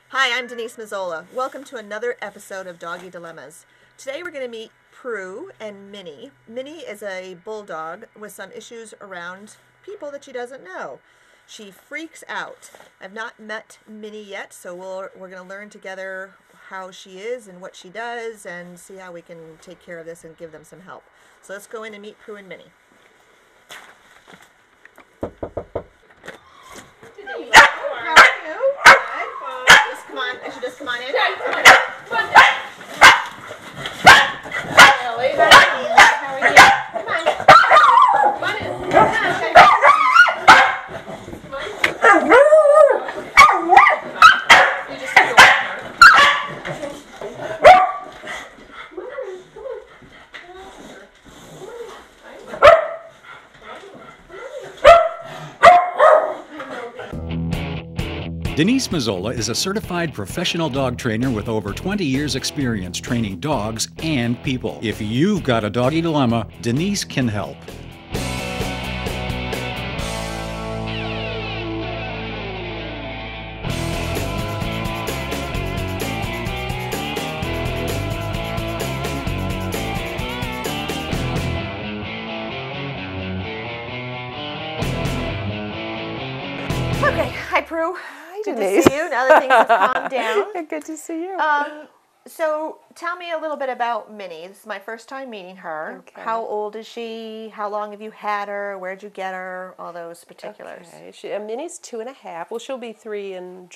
Hi, I'm Denise Mazzola. Welcome to another episode of Doggy Dilemmas. Today we're going to meet Prue and Minnie. Minnie is a bulldog with some issues around people that she doesn't know. She freaks out. I've not met Minnie yet, so we're going to learn together how she is and what she does and see how we can take care of this and give them some help. So let's go in and meet Prue and Minnie. How are you? Good. Just come on. I should just come on in. Yeah, come on. Come on. Ellie, how are you? Come on. Come on in. Come on. You just have to walk her. Denise Mazzola is a certified professional dog trainer with over 20 years experience training dogs and people. If you've got a doggy dilemma, Denise can help. Okay. Hi, Prue. Good Denise. to see you. Now that things have calmed down. Good to see you. So tell me a little bit about Minnie. This is my first time meeting her. Okay. How old is she? How long have you had her? Where'd you get her? All those particulars. Okay. Minnie's 2.5. Well, she'll be 3 in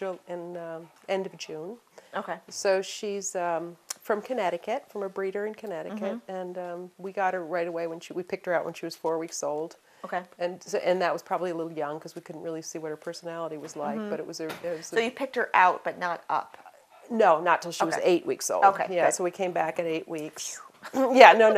end of June. Okay. So she's from Connecticut, from a breeder in Connecticut, and we got her right away when we picked her out when she was 4 weeks old. Okay. And that was probably a little young because we couldn't really see what her personality was like. But it was So you picked her out, but not up. No, not till she was Okay. 8 weeks old. Okay, Yeah, good. so we came back at 8 weeks. Yeah, no.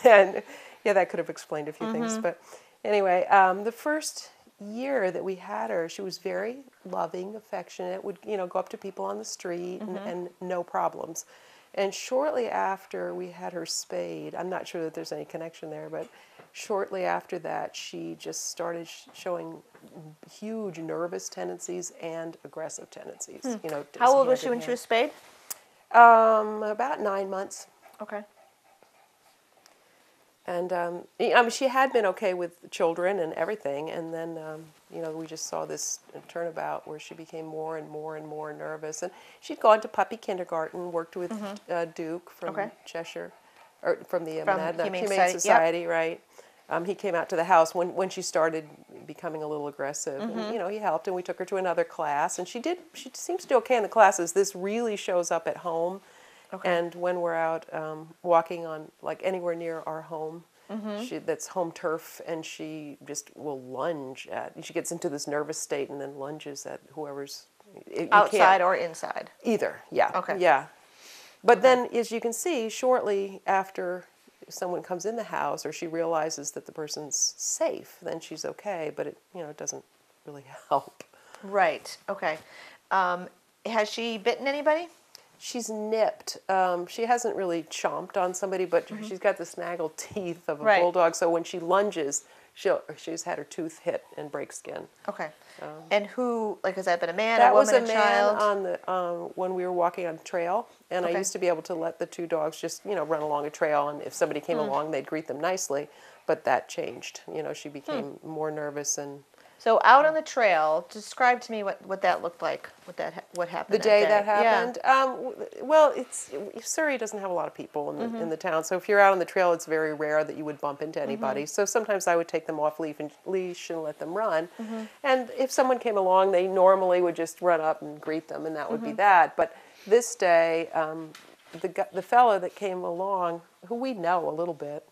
And yeah, that could have explained a few things. But anyway, the first year that we had her, she was very loving, affectionate, would, go up to people on the street and no problems. And shortly after we had her spayed, I'm not sure that there's any connection there, but shortly after that, she just started showing huge nervous tendencies and aggressive tendencies. How old was she when she was spayed? About 9 months. Okay. And she had been okay with children and everything, and then we just saw this turnabout where she became more and more and more nervous. And she'd gone to puppy kindergarten, worked with Duke from Cheshire, or from the Humane Society, right? He came out to the house when she started becoming a little aggressive, and he helped, and we took her to another class, and she seems to do okay in the classes. This really shows up at home. Okay. And when we're out walking on, like, anywhere near our home, that's home turf, and she just will lunge at. She gets into this nervous state and then lunges at whoever's Outside or inside? Either, yeah. Okay. Yeah. But then, as you can see, shortly after someone comes in the house or she realizes that the person's safe, then she's okay. But it doesn't really help. Right. Okay. Has she bitten anybody? She's nipped. She hasn't really chomped on somebody, but she's got the snaggle teeth of a bulldog. So when she lunges, she's had her tooth hit and break skin. Okay. And who, has that been a man, a woman, a child? That was a man on when we were walking on the trail, and I used to be able to let the two dogs just run along a trail, and if somebody came along, they'd greet them nicely. But that changed. She became more nervous and. So out on the trail, describe to me what that looked like. What happened? The day that happened. Yeah. Well, Surrey doesn't have a lot of people in the town, so if you're out on the trail, it's very rare that you would bump into anybody. So sometimes I would take them off leash and let them run. And if someone came along, they normally would just run up and greet them, and that would be that. But this day, the fellow that came along, who we know a little bit.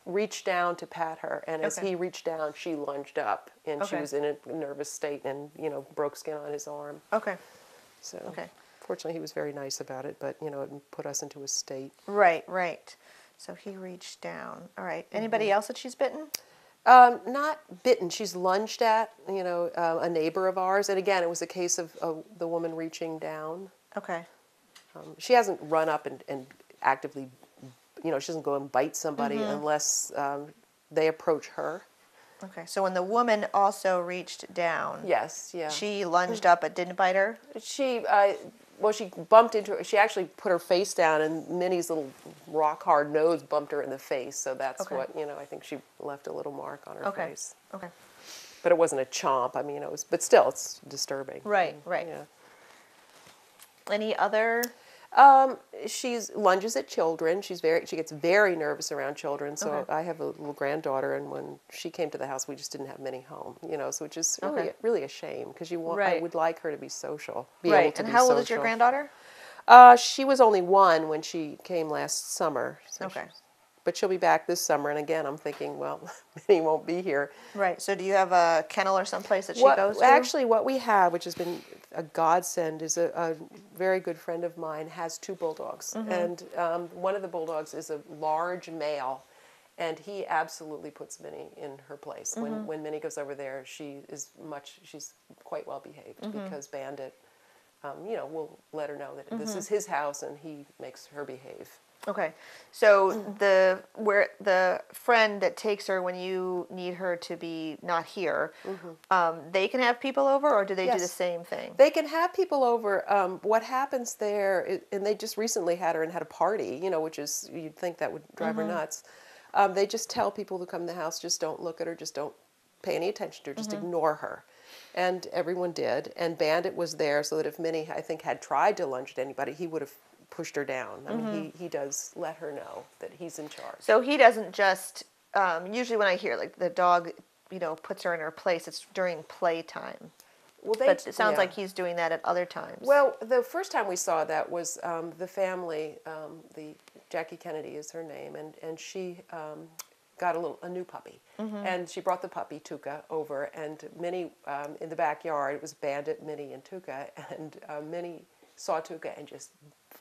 Reached down to pat her, and as he reached down, she lunged up, and she was in a nervous state, and broke skin on his arm. Okay. So, fortunately, he was very nice about it, but it put us into a state. Right. So he reached down. All right. Anybody else that she's bitten? Not bitten. She's lunged at a neighbor of ours, and again, it was a case of the woman reaching down. Okay. She hasn't run up and actively. She doesn't go and bite somebody unless they approach her. Okay, so when the woman also reached down, Yes, yeah. she lunged up but didn't bite her? Well, she bumped into her. She actually put her face down, and Minnie's little rock-hard nose bumped her in the face. So that's Okay. what, I think she left a little mark on her Okay. face. Okay. But it wasn't a chomp. I mean, it was, but still, it's disturbing. Right, right. Yeah. Any other? She lunges at children. She gets very nervous around children. So Okay. I have a little granddaughter, and when she came to the house, we just didn't have Minnie home. So which is really, Okay. really a shame because I Right. would like her to be social, be Right. able to And be how old social. is your granddaughter? She was only 1 when she came last summer. So Okay. but she'll be back this summer, and again, I'm thinking, well, Minnie won't be here. Right. So do you have a kennel or someplace that she goes to? Actually, what we have, which has been a godsend, is a very good friend of mine has 2 bulldogs, and one of the bulldogs is a large male, and he absolutely puts Minnie in her place. When Minnie goes over there, she's quite well behaved because Bandit, will let her know that this is his house, and he makes her behave. Okay. So the friend that takes her when you need her to be not here, they can have people over, or do they do the Yes. same thing? They can have people over. What happens there, and they just recently had her and had a party, which is, you'd think that would drive her nuts. They just tell people who come to the house, just don't look at her, just don't pay any attention to her, just ignore her. And everyone did. And Bandit was there so that if Minnie, I think, had tried to lunge at anybody, he would have pushed her down. I mean, he does let her know that he's in charge. So he doesn't just, usually when I hear like the dog, puts her in her place, it's during playtime. Well, But it sounds yeah. like he's doing that at other times. Well, the first time we saw that was the family, the Jackie Kennedy is her name, and she got a new puppy. And she brought the puppy, Tuca, over, and Minnie, in the backyard, it was Bandit, Minnie, and Tuca, and Minnie saw Tuca and just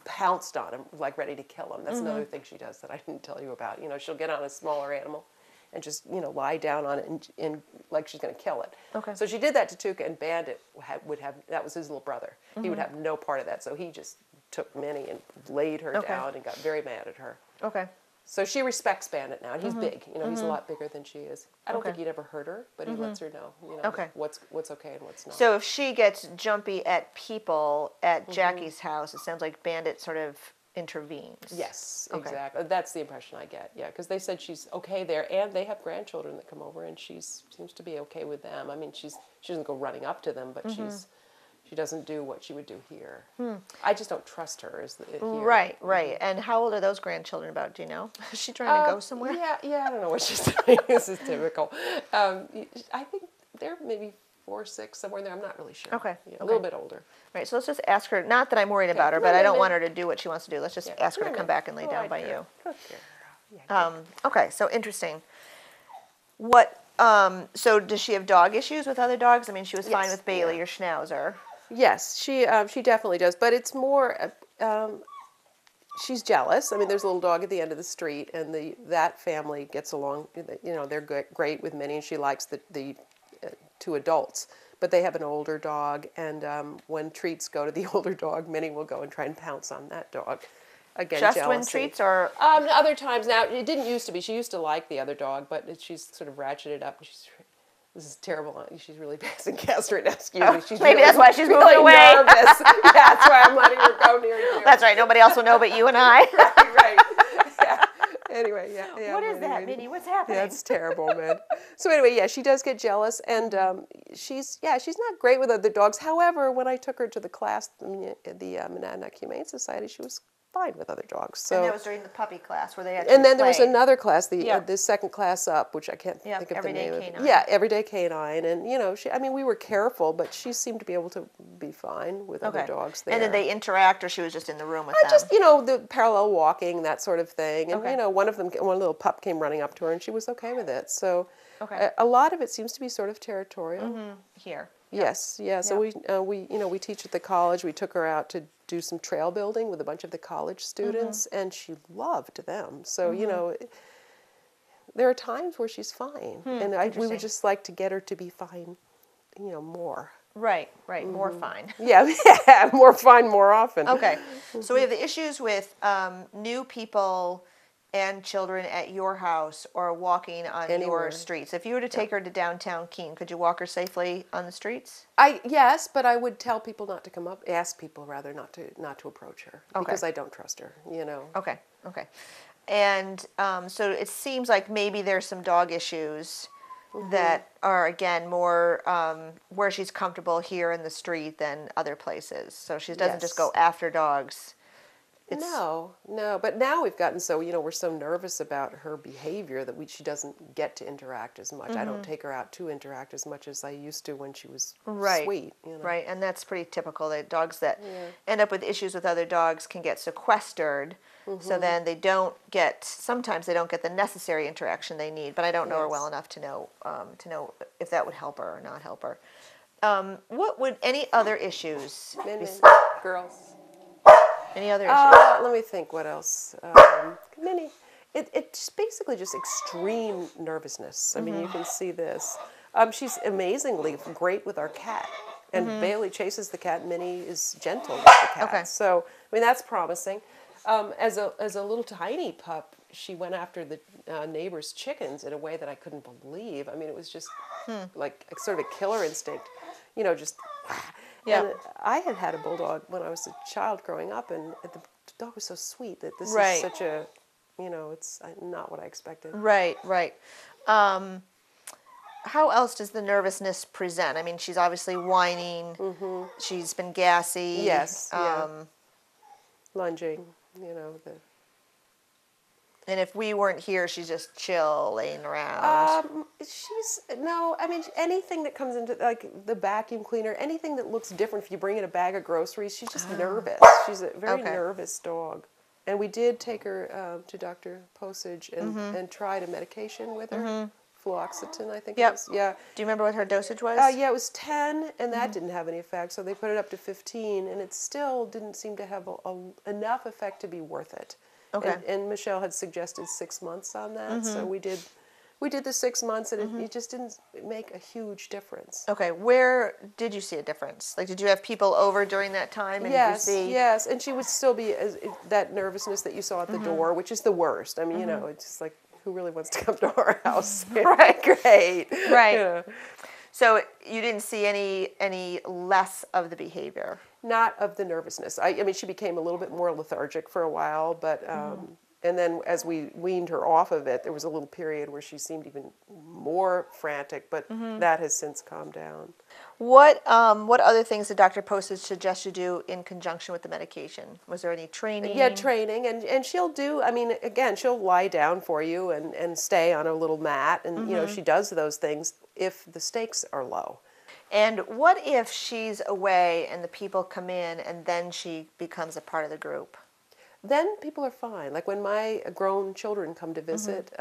pounced on him, like ready to kill him. That's another thing she does that I didn't tell you about. She'll get on a smaller animal and just, lie down on it and like she's going to kill it. Okay. So she did that to Tuca, and Bandit that was his little brother. He would have no part of that. So he just took Minnie and laid her down and got very mad at her. Okay. So she respects Bandit now, and he's big. He's a lot bigger than she is. I don't Okay. think he'd ever hurt her, but he lets her know, Okay. what's okay and what's not. So if she gets jumpy at people at Jackie's house, it sounds like Bandit sort of intervenes. Yes, Okay. exactly. That's the impression I get. Yeah, because they said she's okay there, and they have grandchildren that come over, and she seems to be okay with them. I mean, she doesn't go running up to them, but she doesn't do what she would do here. I just don't trust her here. Right, right. And how old are those grandchildren about? Do you know? Is she trying to go somewhere? Yeah, I don't know what she's doing. This is typical. I think they're maybe 4 or 6, somewhere in there. I'm not really sure. Okay, Yeah, okay. a little bit older. Right, so let's just ask her, not that I'm worried about her, come but on, I don't Minnie. want her to do what she wants to do. Let's just ask her to Come come on, back and lay Minnie. down Good by girl. you. Good girl. Yeah, Okay, so interesting. So does she have dog issues with other dogs? I mean, she was fine Yes, with Bailey, yeah. your Schnauzer. Yes, she definitely does, but it's more. She's jealous. I mean, there's a little dog at the end of the street, and that family gets along. They're great with Minnie, and she likes the 2 adults. But they have an older dog, and when treats go to the older dog, Minnie will go and try and pounce on that dog. Again, Just jealousy. when treats, or Other times now, it didn't used to be. She used to like the other dog, but she's sort of ratcheted up. This is terrible. She's really passing gas right now. Excuse me. She's maybe really, that's why she's moving really away. nervous. Yeah, that's why I'm letting her go near you. that's right, nobody else will know but you and I. right. Yeah. Anyway, yeah. What is that, Minnie? What's happening? Yeah, it's terrible, man. So anyway, yeah, she does get jealous, and she's not great with other dogs. However, when I took her to the class, the Monadnock Humane Society, she was fine with other dogs. So. And that was during the puppy class where they had And then there was another class, Yeah. the second class up, which I can't think of the Everyday name of. Canine. Yeah, Everyday Canine, and we were careful, but she seemed to be able to be fine with other dogs there. And did they interact, or she was just in the room with them? Just the parallel walking, that sort of thing, and Okay. one little pup came running up to her, and she was okay with it. So, Okay. a lot of it seems to be sort of territorial. Here. Yes, yeah. So we teach at the college. We took her out to do some trail building with a bunch of the college students, and she loved them. So there are times where she's fine, and we would just like to get her to be fine, more. Right, more fine. Yeah, more fine more often. Okay, so we have the issues with new people and children at your house or walking on Anywhere. your streets. If you were to take her to downtown Keene, could you walk her safely on the streets? Yes, but I would tell people not to come up, ask people rather not to approach her because I don't trust her, you know. Okay, okay. And so it seems like maybe there's some dog issues that are, again, more where she's comfortable here in the street than other places. So she doesn't just go after dogs. No, but now we've gotten so, you know, we're so nervous about her behavior that she doesn't get to interact as much. I don't take her out to interact as much as I used to when she was sweet. You know? Right, and that's pretty typical. That dogs that end up with issues with other dogs can get sequestered, so then they don't get, sometimes they don't get the necessary interaction they need, but I don't know her well enough to know if that would help her or not help her. What would, any other issues? Girls. Any other issues? Let me think what else. It's basically just extreme nervousness. I mean, you can see this. She's amazingly great with our cat. And Bailey chases the cat. Minnie is gentle with the cat. Okay. So, I mean, that's promising. As a little tiny pup, she went after the neighbor's chickens in a way that I couldn't believe. I mean, it was just like sort of a killer instinct. You know, just... Yeah. And I had a bulldog when I was a child growing up, and the dog was so sweet that this is such a, you know, it's not what I expected. Right, right. How else does the nervousness present? I mean, she's obviously whining. She's been gassy. Yes. Lunging, you know. And if we weren't here, she's just chill, laying around. I mean, anything that comes into, like, the vacuum cleaner, anything that looks different, if you bring in a bag of groceries, she's just nervous. She's a very nervous dog. And we did take her to Dr. Posage and tried a medication with her. Fluoxetine, I think it was. Yeah. Do you remember what her dosage was? Yeah, it was 10, and that didn't have any effect, so they put it up to 15, and it still didn't seem to have enough effect to be worth it. Okay. And Michelle had suggested 6 months on that, so we did the 6 months, and it just didn't make a huge difference. Okay, where did you see a difference? Like, did you have people over during that time? And Yes, did you see... yes, and she would still be that nervousness that you saw at the door, which is the worst. I mean, you know, it's just like, who really wants to come to our house? Right. Great. Right. Yeah. So you didn't see any less of the behavior? Not of the nervousness. I mean, she became a little bit more lethargic for a while, but and then as we weaned her off of it, there was a little period where she seemed even more frantic, but that has since calmed down. What other things did Dr. Postage suggest you do in conjunction with the medication? Was there any training? Yeah, training, and she'll do, I mean, again, she'll lie down for you and stay on a little mat, and you know, she does those things if the stakes are low. And what if she's away and the people come in and then she becomes a part of the group? Then people are fine. Like when my grown children come to visit,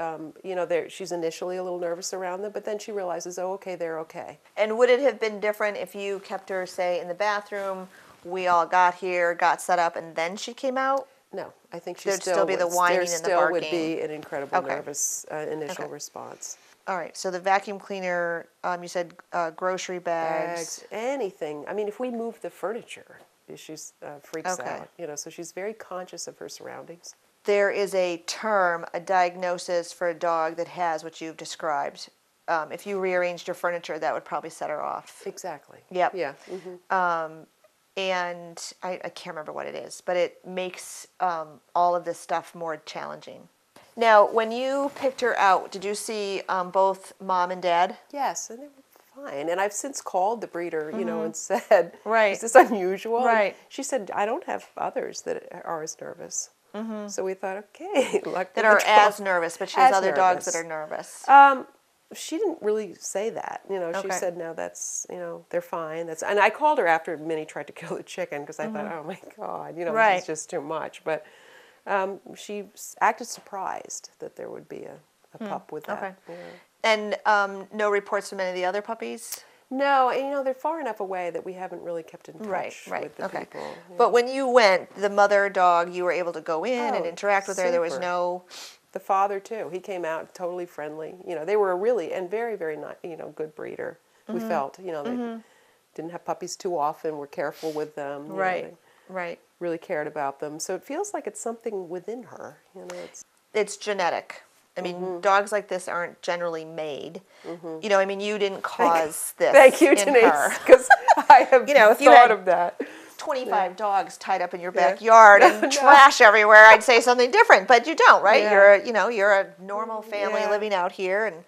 you know, she's initially a little nervous around them, but then she realizes, oh, okay, they're okay. And would it have been different if you kept her, say, in the bathroom, we all got here, got set up, and then she came out? No, I think There'd still be the whining and the There still would barking. be an incredible nervous initial response. All right, so the vacuum cleaner, you said grocery bags. Anything. I mean, if we move the furniture, she freaks out. You know, so she's very conscious of her surroundings. There is a term, a diagnosis for a dog that has what you've described. If you rearranged your furniture, that would probably set her off. Exactly. Yep. Yeah. And I can't remember what it is, but it makes all of this stuff more challenging. Now, when you picked her out, did you see both mom and dad? Yes, and they were fine. And I've since called the breeder, you know, and said, Right. is this unusual? Right. And she said, I don't have others that are as nervous. So we thought, okay. That are as nervous, but she has other dogs that are nervous. She didn't really say that. You know, she said, no, that's, you know, they're fine. And I called her after Minnie tried to kill the chicken because I thought, oh my God, you know, this is just too much. But she acted surprised that there would be a pup with that. Okay. Yeah. And no reports from any of the other puppies? No, and you know, they're far enough away that we haven't really kept in touch with the people. Yeah. But when you went, the mother dog, you were able to go in and interact with her. There was no... The father, too. He came out totally friendly. You know, they were a really, and very, very, you know, good breeder. We felt, you know, they didn't have puppies too often, were careful with them. Right, right. Really cared about them. So it feels like it's something within her, you know. it's genetic. I mean, dogs like this aren't generally made. You know, I mean, you didn't cause this. Thank you, in Denise, her. because I have You know, if you thought had of that. 25 dogs tied up in your backyard and trash everywhere, I'd say something different, but you don't, right? Yeah. You're a normal family living out here, and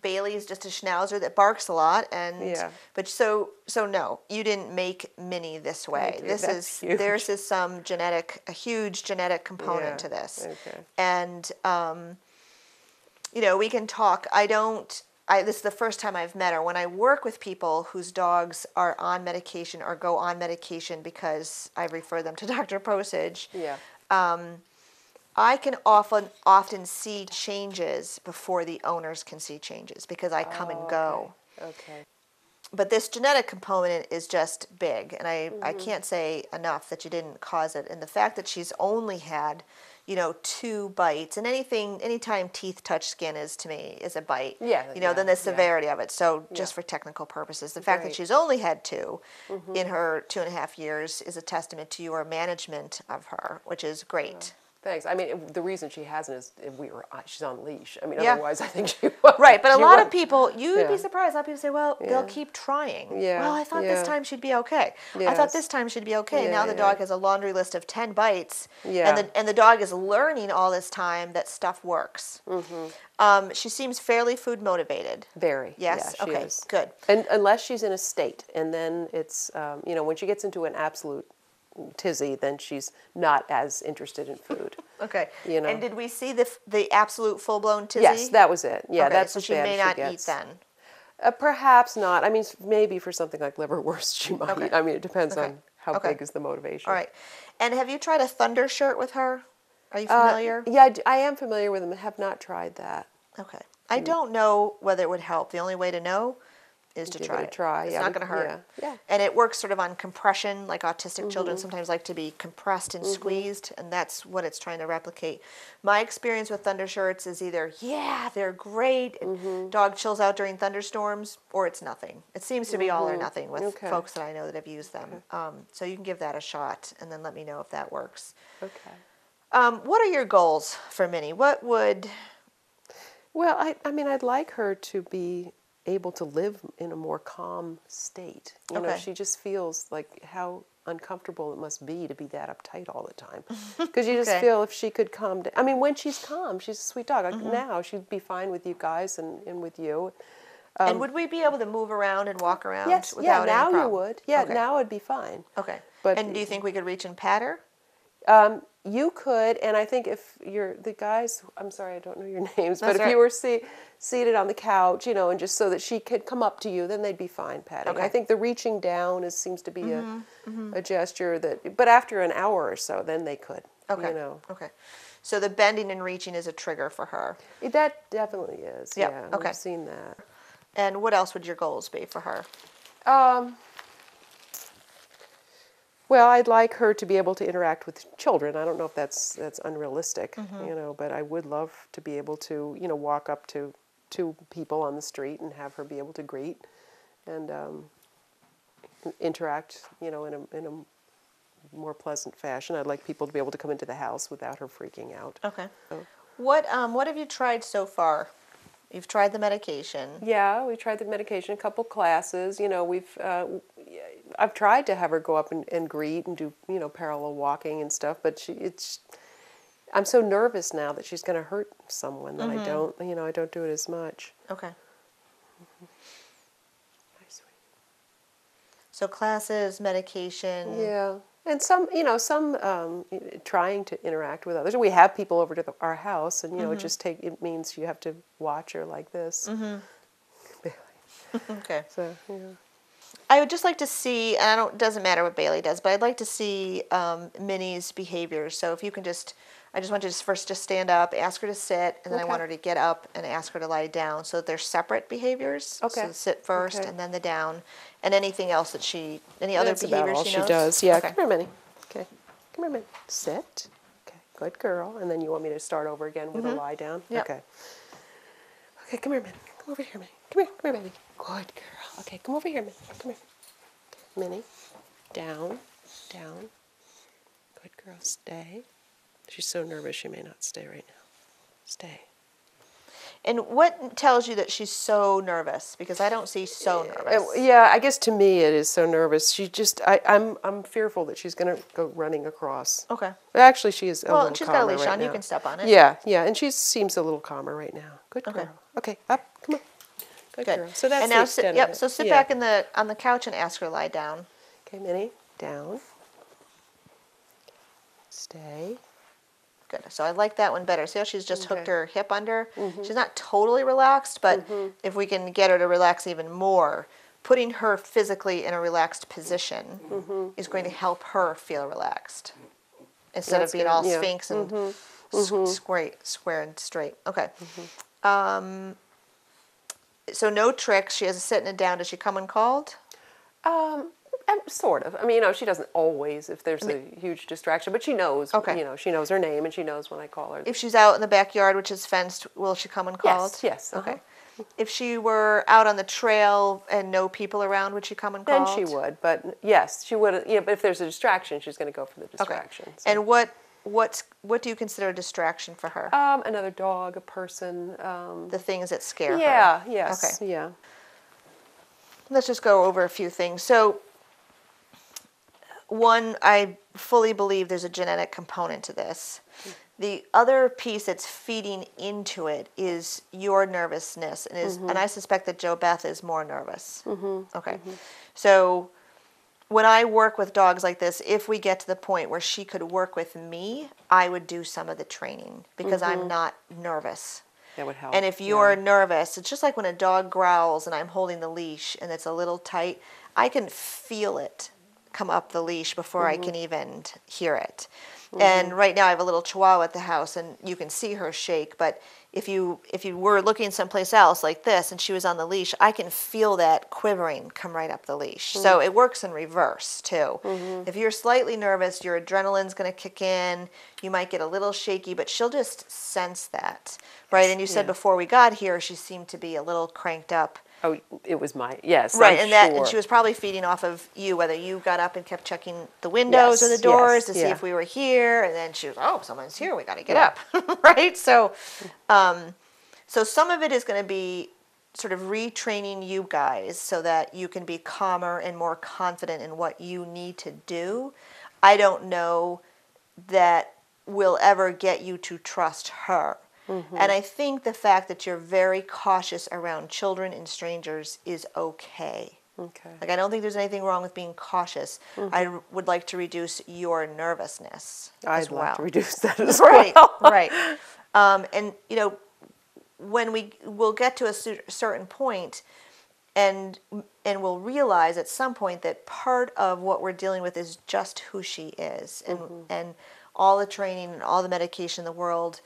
Bailey's just a schnauzer that barks a lot, and but so no, you didn't make Minnie this way. That's huge. There's a huge genetic component to this, and you know, we can talk. This is the first time I've met her. When I work with people whose dogs are on medication or go on medication because I refer them to Dr. Posage, I can often see changes before the owners can see changes because I come and go. Okay. But this genetic component is just big, and I can't say enough that you didn't cause it. And the fact that she's only had, you know, 2 bites, and anytime teeth touch skin to me is a bite. Then the severity of it. So just for technical purposes, the fact that she's only had 2 in her 2.5 years is a testament to your management of her, which is great. Thanks. I mean, the reason she hasn't is she's on leash. I mean, otherwise I think she would. Right, but a lot of people, you'd be surprised. A lot of people say, well, they'll keep trying. Well, I thought this time she'd be okay. I thought this time she'd be okay. Now the dog has a laundry list of 10 bites, and the dog is learning all this time that stuff works. She seems fairly food motivated. Very. Yes? Yeah, she okay, is. good. And unless she's in a state, and then it's, you know, when she gets into an absolute tizzy, then she's not as interested in food. Okay. You know. And did we see the absolute full-blown tizzy? Yes, that was it. Yeah, okay, that's so as she bad may as not she gets. eat then. Perhaps not. I mean, maybe for something like liverwurst she might. Okay. I mean, it depends Okay. on how Okay. big is the motivation. All right. And have you tried a thunder shirt with her? Are you familiar? Yeah, I am familiar with them. I have not tried that. Okay. I don't know whether it would help. The only way to know is to Give try it a try. It's Yeah, not going to hurt. Yeah. And it works sort of on compression, like autistic children sometimes like to be compressed and squeezed, and that's what it's trying to replicate. My experience with thunder shirts is either, they're great, and dog chills out during thunderstorms, or it's nothing. It seems to be all or nothing with folks that I know that have used them. So you can give that a shot, and then let me know if that works. Okay. What are your goals for Minnie? What would... Well, I mean, I'd like her to be able to live in a more calm state. You know, she just feels like how uncomfortable it must be to be that uptight all the time. Because you just feel if she could calm down. I mean, when she's calm, she's a sweet dog. Like now, she'd be fine with you guys and with you. And would we be able to move around and walk around Yes, without any now problem? you would. Yeah, now it'd be fine. Okay. But, and do you think we could reach and pat her? You could, and I think if you're the guys, I'm sorry, I don't know your names, but That's if you were seated on the couch, you know, and just so that she could come up to you, then they'd be fine patting. Okay. I think the reaching down seems to be a gesture that, but after an hour or so, then they could. Okay. You know. Okay. So the bending and reaching is a trigger for her. That definitely is. Yep. Yeah. Okay. I've seen that. And what else would your goals be for her? Well, I'd like her to be able to interact with children. I don't know if that's unrealistic, you know, but I would love to be able to, you know, walk up to people on the street and have her be able to greet and interact, you know, in a more pleasant fashion. I'd like people to be able to come into the house without her freaking out. Okay. So. What have you tried so far? You've tried the medication. Yeah, we tried the medication, a couple classes. You know, I've tried to have her go up and greet and do, you know, parallel walking and stuff, but I'm so nervous now that she's going to hurt someone that I don't do it as much. Okay. Hi, sweetie. So classes, medication. Yeah. And some trying to interact with others. We have people over to our house, and, you know, it means you have to watch her like this. Okay. So, yeah. I would just like to see, and it doesn't matter what Bailey does, but I'd like to see Minnie's behaviors. So if you can I just want you to first just stand up, ask her to sit, and then I want her to get up and ask her to lie down. So they're separate behaviors. Okay. So sit first and then the down. And anything else that any other That's about behaviors all she she knows? does. Yeah, Okay. come here, Minnie. Okay, come here, Minnie. Sit. Okay, good girl. And then you want me to start over again with a lie down? Yep. Okay. Okay, come here, Minnie. Come over here, Minnie. Come here, baby. Good girl. Okay, come over here, Minnie. Come here. Okay. Minnie, down, down. Good girl, stay. She's so nervous she may not stay right now. Stay. And what tells you that she's so nervous? Because I don't see so nervous. Yeah, I guess to me it is so nervous. She just, I'm fearful that she's going to go running across. Okay. But actually, she is a little calmer. Well, she's got a leash right on. now. You can step on it. Yeah, yeah, and she seems a little calmer right now. Good girl. Okay. Okay, up, come on. Good Good. girl. So that's and the now extent sit, of it. so sit Yeah. back on the couch and ask her to lie down. Okay, Minnie, down. Stay. Good. So I like that one better. See how she's just hooked Okay. her hip under? She's not totally relaxed, but if we can get her to relax even more, putting her physically in a relaxed position is going to help her feel relaxed instead That's of being good, all yeah. sphinx and square and straight. Okay. So no tricks. She has a sit and a down. Does she come when called? Sort of. I mean, you know, she doesn't always if there's a huge distraction, but she knows. Okay. You know, she knows her name and she knows when I call her. If she's out in the backyard, which is fenced, will she come when called? Yes. Okay. If she were out on the trail and no people around, would she come when Then called? she would, but yes, she would. Yeah, but if there's a distraction, she's going to go for the Okay. distraction. So. And what do you consider a distraction for her? Another dog, a person. The things that scare her. Yeah. Yes. Okay. Yeah. Let's just go over a few things. So, one, I fully believe there's a genetic component to this. The other piece that's feeding into it is your nervousness, and I suspect that Jo Beth is more nervous. Okay. So, when I work with dogs like this, if we get to the point where she could work with me, I would do some of the training because I'm not nervous. That would help. And if you're nervous, it's just like when a dog growls and I'm holding the leash and it's a little tight, I can feel it come up the leash before I can even hear it. And right now I have a little chihuahua at the house and you can see her shake, but if you were looking someplace else like this and she was on the leash, I can feel that quivering come right up the leash. So it works in reverse too. If you're slightly nervous, your adrenaline's going to kick in, you might get a little shaky, but she'll just sense that, right? And you said before we got here she seemed to be a little cranked up. Oh, it was yes. Right, I'm and sure. she was probably feeding off of you, whether you got up and kept checking the windows or the doors to see if we were here, and then she was, oh, someone's here, we got to get up, right? So, so some of it is going to be sort of retraining you guys so that you can be calmer and more confident in what you need to do. I don't know that we'll ever get you to trust her. And I think the fact that you're very cautious around children and strangers is okay. Okay. Like, I don't think there's anything wrong with being cautious. I would like to reduce your nervousness as I'd well. like to reduce that as Right, well. right. And, you know, when we'll get to a certain point and we'll realize at some point that part of what we're dealing with is just who she is. And all the training and all the medication in the world,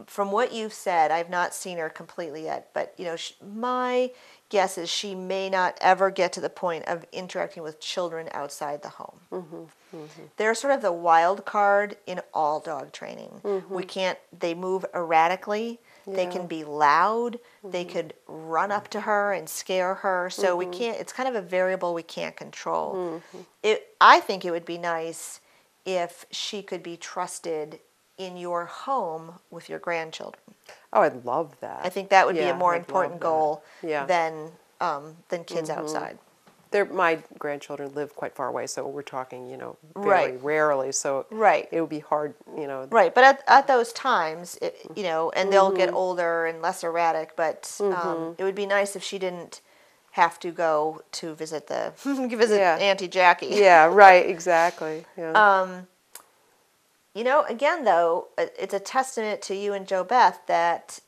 from what you've said, I've not seen her completely yet, but you know, my guess is she may not ever get to the point of interacting with children outside the home. They're sort of the wild card in all dog training. They move erratically. They can be loud. They could run up to her and scare her. So we can't. It's kind of a variable we can't control. I think it would be nice if she could be trusted in your home with your grandchildren. Oh, I'd love that. I think that would be a more I'd important love goal that. than kids outside. My grandchildren live quite far away, so we're talking, you know, very Right. rarely. So Right. it would be hard, you know. Right, but at those times, you know, and they'll get older and less erratic, but it would be nice if she didn't have to go to visit Auntie Jackie. Yeah, right, exactly. Yeah. You know, again, though, it's a testament to you and Jo Beth that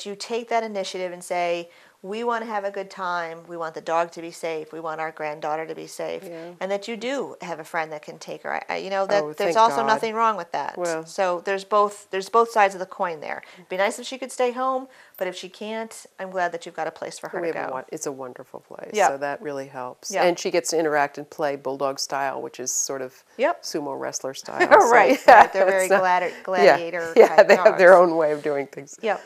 you take that initiative and say, we want to have a good time. We want the dog to be safe. We want our granddaughter to be safe. Yeah. And that you do have a friend that can take her. You know, Oh, there's thank also God. nothing wrong with that. Well. So there's both sides of the coin there. It'd be nice if she could stay home, but if she can't, I'm glad that you've got a place for her to go. It's a wonderful place, Yeah. so that really helps. Yeah. And she gets to interact and play bulldog style, which is sort of Yep. sumo wrestler style. Right, So, yeah, right. They're very it's not- gladiator Yeah, type they have their dogs. own way of doing things. Yep.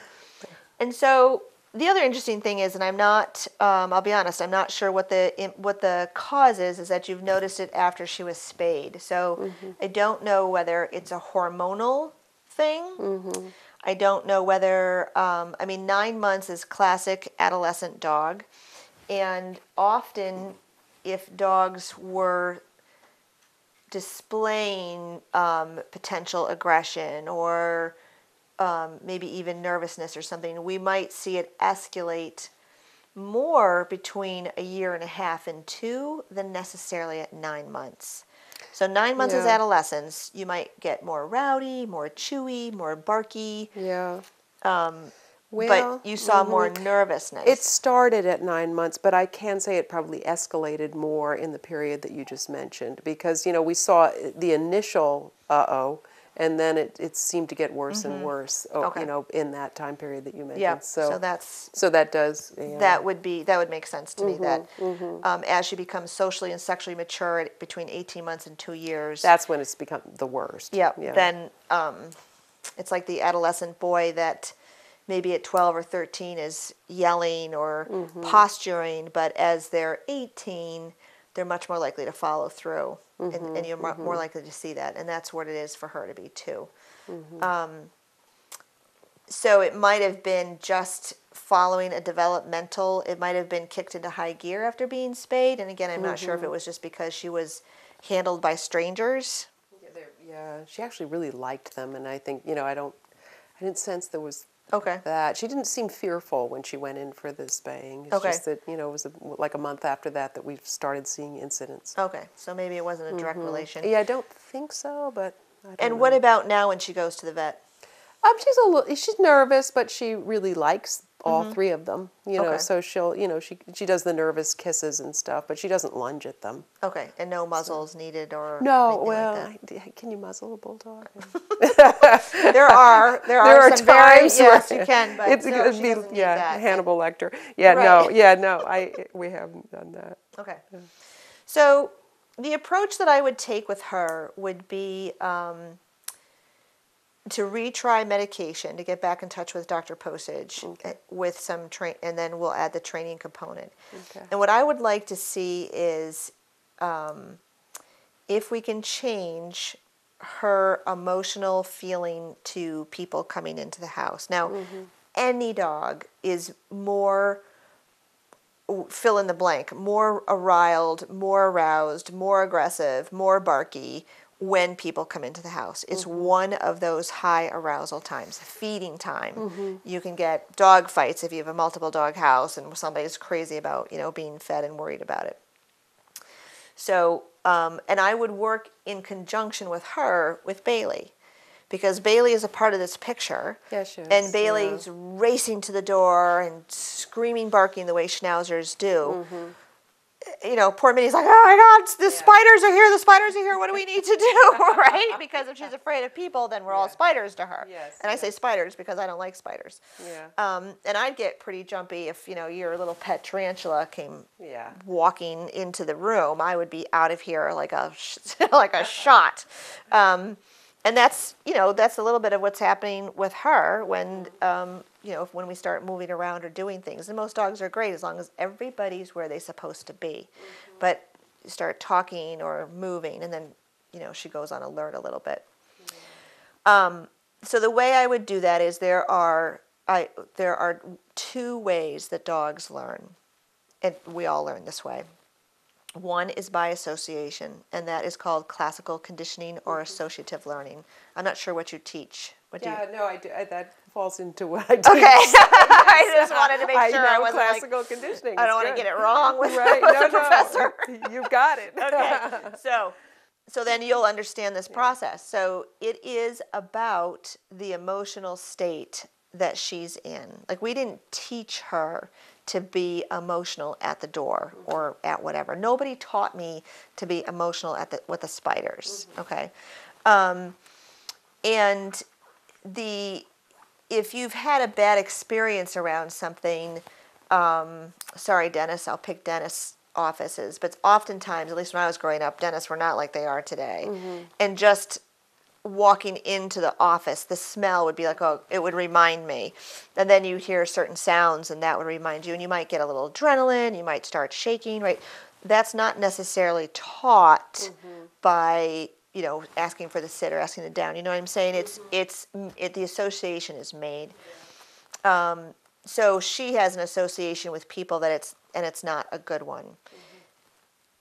And so the other interesting thing is, and I'm not, I'll be honest, I'm not sure what the cause is that you've noticed it after she was spayed. So I don't know whether it's a hormonal thing. I don't know whether, I mean, 9 months is classic adolescent dog. And often, if dogs were displaying potential aggression or maybe even nervousness or something, we might see it escalate more between 1.5 years and 2 than necessarily at 9 months. So 9 months is adolescence. You might get more rowdy, more chewy, more barky. Yeah. But you saw more nervousness. It started at 9 months, but I can say it probably escalated more in the period that you just mentioned because, you know, we saw the initial uh-oh, and then it seemed to get worse and worse, you know, in that time period that you mentioned. Yeah, so that's... So that does... Yeah. That would make sense to me, that as she becomes socially and sexually mature at between 18 months and 2 years... That's when it's become the worst. Yeah. Then it's like the adolescent boy that maybe at 12 or 13 is yelling or posturing, but as they're 18, they're much more likely to follow through. And you're more likely to see that. And that's what it is for her to be too. So it might have been just following a developmental, it might have been kicked into high gear after being spayed. And again, I'm not sure if it was just because she was handled by strangers. Yeah, she actually really liked them. And I think, you know, I didn't sense there was Okay. that. She didn't seem fearful when she went in for the spaying. It's just that, you know, it was like a month after that we've started seeing incidents. Okay, so maybe it wasn't a direct relation. Yeah, I don't think so, but I don't know. What about now when she goes to the vet? She's nervous, but she really likes all three of them. You know, so she'll, you know, she does the nervous kisses and stuff, but she doesn't lunge at them. Okay, and no muzzles needed or no. Well, like can you muzzle a bulldog? there are some times. Yes, you can. But it's no, she doesn't need that. Hannibal Lecter. Yeah, right. no. We haven't done that. Okay. So the approach that I would take with her would be to retry medication, to get back in touch with Dr. Posage with some and then we'll add the training component. Okay. And what I would like to see is if we can change her emotional feeling to people coming into the house. Now, any dog is more, fill in the blank, more aroused, more aggressive, more barky when people come into the house. It's one of those high arousal times. Feeding time. You can get dog fights if you have a multiple dog house and somebody's crazy about, you know, being fed and worried about it. So, and I would work in conjunction with her, with Bailey, because Bailey is a part of this picture. Yeah, she is. And Bailey's racing to the door and screaming, barking the way schnauzers do. You know, poor Minnie's like, oh my God, the spiders are here, what do we need to do, right? Because if she's afraid of people, then we're all spiders to her. And I say spiders because I don't like spiders. And I'd get pretty jumpy if, you know, your little pet tarantula came walking into the room. I would be out of here like a shot. And that's, you know, that's a little bit of what's happening with her when, you know, when we start moving around or doing things. And most dogs are great as long as everybody's where they're supposed to be. But you start talking or moving, and then, you know, she goes on alert a little bit. So the way I would do that is there are 2 ways that dogs learn, and we all learn this way. One is by association, and that is called classical conditioning or associative learning. I'm not sure what you teach. What do you... No, I do. That falls into what I do. Okay. I just wanted to make sure I wasn't classical conditioning. I don't want to get it wrong with, right. with the professor. You got it. Okay. So then you'll understand this process. So it is about the emotional state that she's in. Like, we didn't teach her to be emotional at the door or at whatever. Nobody taught me to be emotional with the spiders. Okay. And if you've had a bad experience around something, sorry, Dennis, I'll pick Dennis offices, but oftentimes, at least when I was growing up, dentists were not like they are today. And just walking into the office, the smell would be like, oh, it would remind me. And then you hear certain sounds, and that would remind you, and you might get a little adrenaline, you might start shaking, right? That's not necessarily taught by you know, asking for the sit or asking it down. You know what I'm saying? The association is made. So she has an association with people that it's not a good one.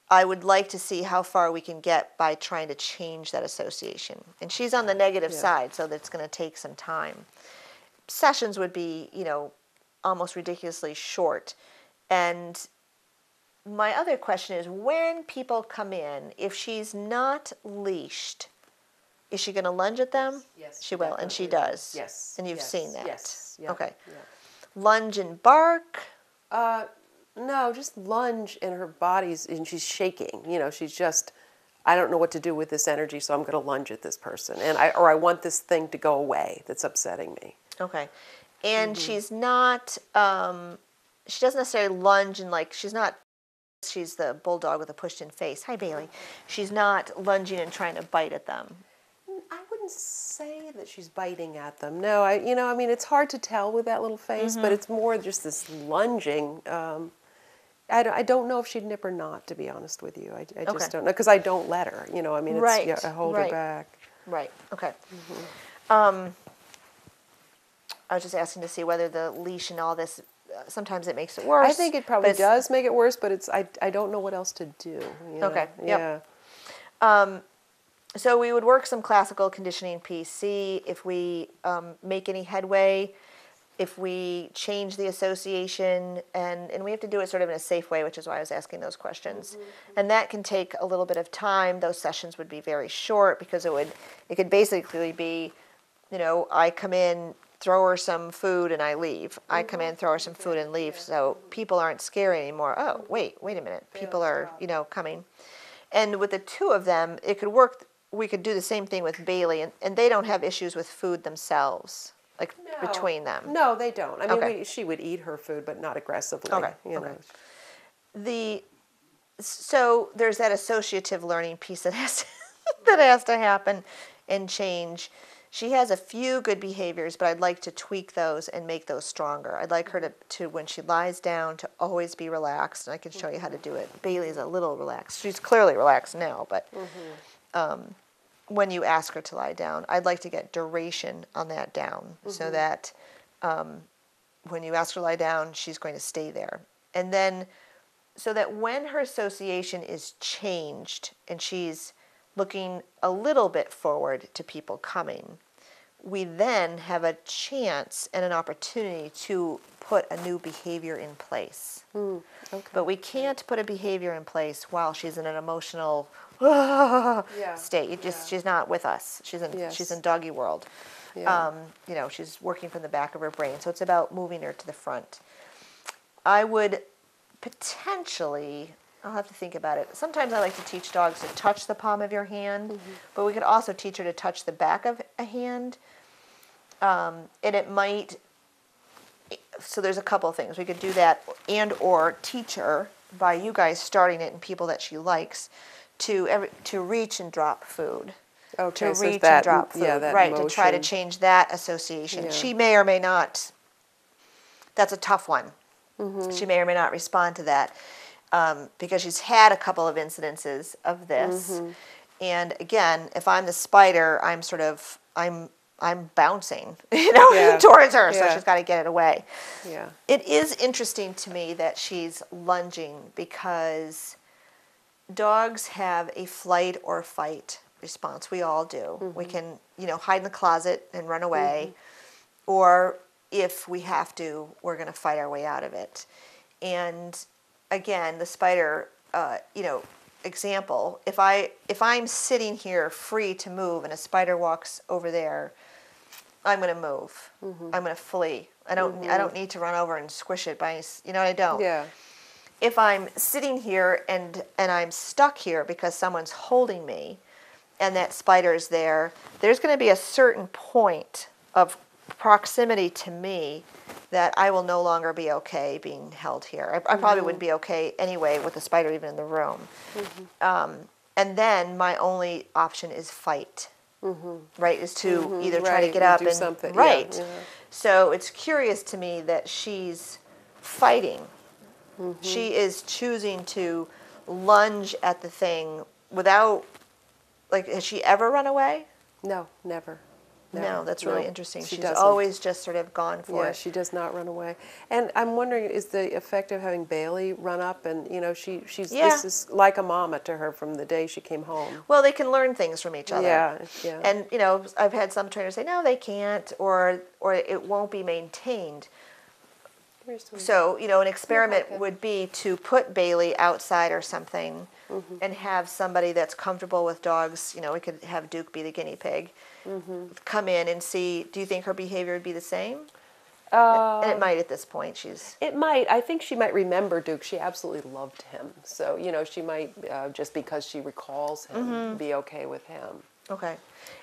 I would like to see how far we can get by trying to change that association. And she's on the negative side, so that's going to take some time. Sessions would be, you know, almost ridiculously short. And my other question is, when people come in, if she's not leashed, is she going to lunge at them? Yes, she will, and she does. Yes. And you've seen that. Yes. Yeah. Okay. Yeah. Lunge and bark. No, just lunge and her body's, and she's shaking. You know, she's just, I don't know what to do with this energy, so I'm going to lunge at this person. And I want this thing to go away that's upsetting me. Okay. And she's not, she doesn't necessarily lunge and like, she's the bulldog with a pushed-in face. Hi, Bailey. She's not lunging and trying to bite at them. I wouldn't say that she's biting at them. No, I mean, it's hard to tell with that little face, but it's more just this lunging. I don't know if she'd nip or not, to be honest with you. I just don't know, because I don't let her. You know, I mean, it's, I hold her back. Right. Okay. I was just asking to see whether the leash and all this, sometimes it makes it worse. I think it probably does make it worse, but I don't know what else to do. You know? Okay. Yeah. Yep. So we would work some classical conditioning piece, see if we make any headway, if we change the association, and we have to do it sort of in a safe way, which is why I was asking those questions. And that can take a little bit of time. Those sessions would be very short because it could basically be, you know, I come in, throw her some food, and I leave. I come in, throw her some food, and leave. So people aren't scary anymore. Oh, wait a minute. People are, you know, coming. And with the two of them, it could work. We could do the same thing with Bailey, and they don't have issues with food themselves, like between them. No, they don't. I mean, she would eat her food, but not aggressively. Okay. You know. So there's that associative learning piece that has to happen and change. She has a few good behaviors, but I'd like to tweak those and make those stronger. I'd like her to when she lies down, to always be relaxed, and I can show you how to do it. Bailey's a little relaxed. She's clearly relaxed now, but when you ask her to lie down, I'd like to get duration on that down so that when you ask her to lie down, she's going to stay there. And then so that when her association is changed and she's looking a little bit forward to people coming, we then have a chance and an opportunity to put a new behavior in place. But we can't put a behavior in place while she's in an emotional state. She's not with us. She's in doggy world. Yeah. You know, she's working from the back of her brain. So it's about moving her to the front. I would potentially, I'll have to think about it. Sometimes I like to teach dogs to touch the palm of your hand, but we could also teach her to touch the back of a hand. And it might, so there's a couple of things. We could do that and or teach her, by you guys starting it and people that she likes, to reach and drop food. Okay, to reach and drop food. Yeah, that right, motion. To try to change that association. Yeah. She may or may not, that's a tough one. She may or may not respond to that because she's had a couple of incidences of this. And again, if I'm the spider, I'm sort of, I'm bouncing, you know, towards her, so she's got to get it away. Yeah. It is interesting to me that she's lunging because dogs have a flight or fight response. We all do. We can, you know, hide in the closet and run away, or if we have to, we're going to fight our way out of it. And again, the spider, you know, example, if I'm sitting here free to move and a spider walks over there, I'm going to move. I'm going to flee. I don't need to run over and squish it by, you know, I don't. Yeah. If I'm sitting here and I'm stuck here because someone's holding me and that spider's there, there's going to be a certain point of proximity to me that I will no longer be okay being held here. I probably wouldn't be okay anyway with the spider even in the room. And then my only option is fight, right, is to either try to get up do and something. right. Yeah. So it's curious to me that she's fighting. She is choosing to lunge at the thing without like, has she ever run away? No, never. No, that's really No, interesting. she She's doesn't. always just sort of gone for Yeah, it. she does not run away. And I'm wondering, is the effect of having Bailey run up and, you know, she's Yeah. this is like a mama to her from the day she came home. Well, they can learn things from each other. Yeah, yeah. And, you know, I've had some trainers say, no, they can't, or it won't be maintained. So, you know, an experiment would be to put Bailey outside or something and have somebody that's comfortable with dogs. You know, we could have Duke be the guinea pig, come in and see, do you think her behavior would be the same? And it might at this point. It might. I think she might remember Duke. She absolutely loved him. So, you know, she might, just because she recalls him, be okay with him. Okay.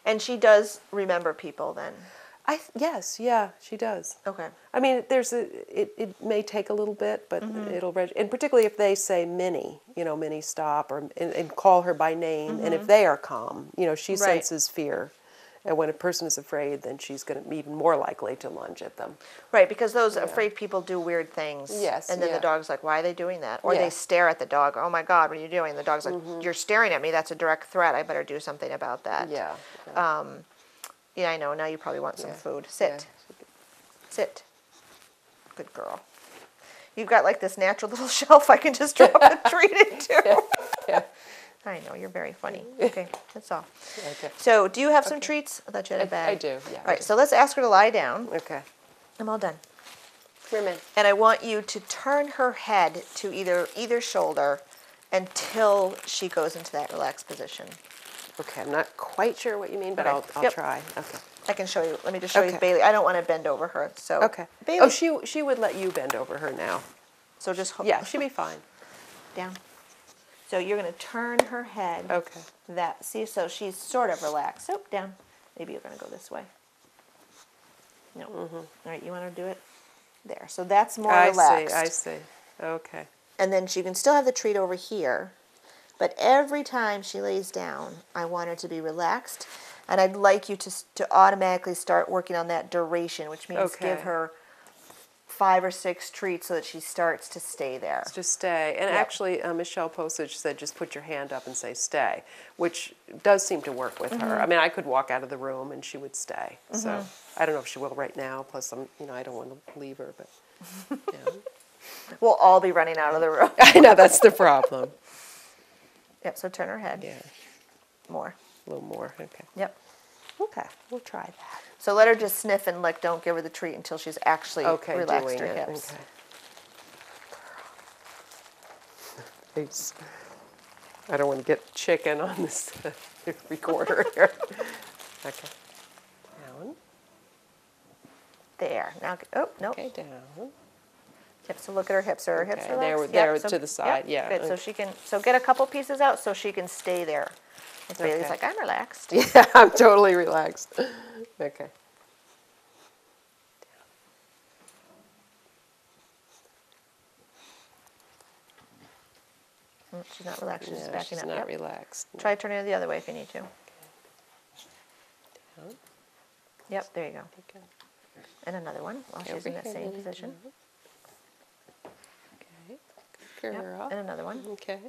And she does remember people then? Yes, yeah, she does. Okay. I mean, it may take a little bit, but it'll, and particularly if they say Minnie, you know, Minnie stop, or and call her by name, and if they are calm, you know, she senses fear. And when a person is afraid, then she's going to be even more likely to lunge at them. Right, because those afraid people do weird things. Yes, and then the dog's like, why are they doing that? Or they stare at the dog. Oh, my God, what are you doing? And the dog's like, you're staring at me. That's a direct threat. I better do something about that. Yeah. Yeah, I know. Now you probably want some food. Sit. Sit. Good girl. You've got like this natural little shelf I can just drop a treat into. Yeah. I know. You're very funny. Okay, that's all. Okay. So, do you have some treats? I thought you had a bag. I do, yeah. All right, so let's ask her to lie down. Okay. I'm all done. Come in. And I want you to turn her head to either shoulder until she goes into that relaxed position. Okay, I'm not quite sure what you mean, but Okay. I'll try. Okay. I can show you. Let me just show you Okay. Bailey. I don't want to bend over her. So Okay. Bailey. Oh, she would let you bend over her now. So just hold Yeah, she'd be fine. down. So you're going to turn her head. Okay. See, so she's sort of relaxed. So down. Maybe you're going to go this way. No. All right, you want to do it? There. So that's more relaxed. I see. Okay. And then she can still have the treat over here. But every time she lays down, I want her to be relaxed. And I'd like you to automatically start working on that duration, which means give her 5 or 6 treats so that she starts to stay there. Just stay. And actually, Michelle Postage said just put your hand up and say stay, which does seem to work with her. I mean, I could walk out of the room and she would stay. So I don't know if she will right now. Plus, I don't want to leave her, but yeah. We'll all be running out of the room. I know, that's the problem. Yep, so turn her head. Yeah, More. a little more. Okay. Yep. Okay, we'll try that. So let her just sniff and lick. Don't give her the treat until she's actually relaxed doing her it. hips. Okay. Thanks. I don't want to get chicken on this recorder here. Okay. Down. There. Now, oh, no. Okay, down. Yep, so look at her hips. Are her hips Okay, relaxed? they're so- to the side, yeah, Good, so okay. she can, get a couple pieces out so she can stay there. And Bailey's Okay. like, I'm relaxed. Yeah, I'm totally relaxed. Okay. She's not relaxed, she's just No, backing she's up. not Yep. relaxed. No. Try turning it the other way if you need to. Down. Yep, there you go. Okay. And another one while she's Over in that here, same down. position. Okay. Good Yep, girl. and another one. Okay.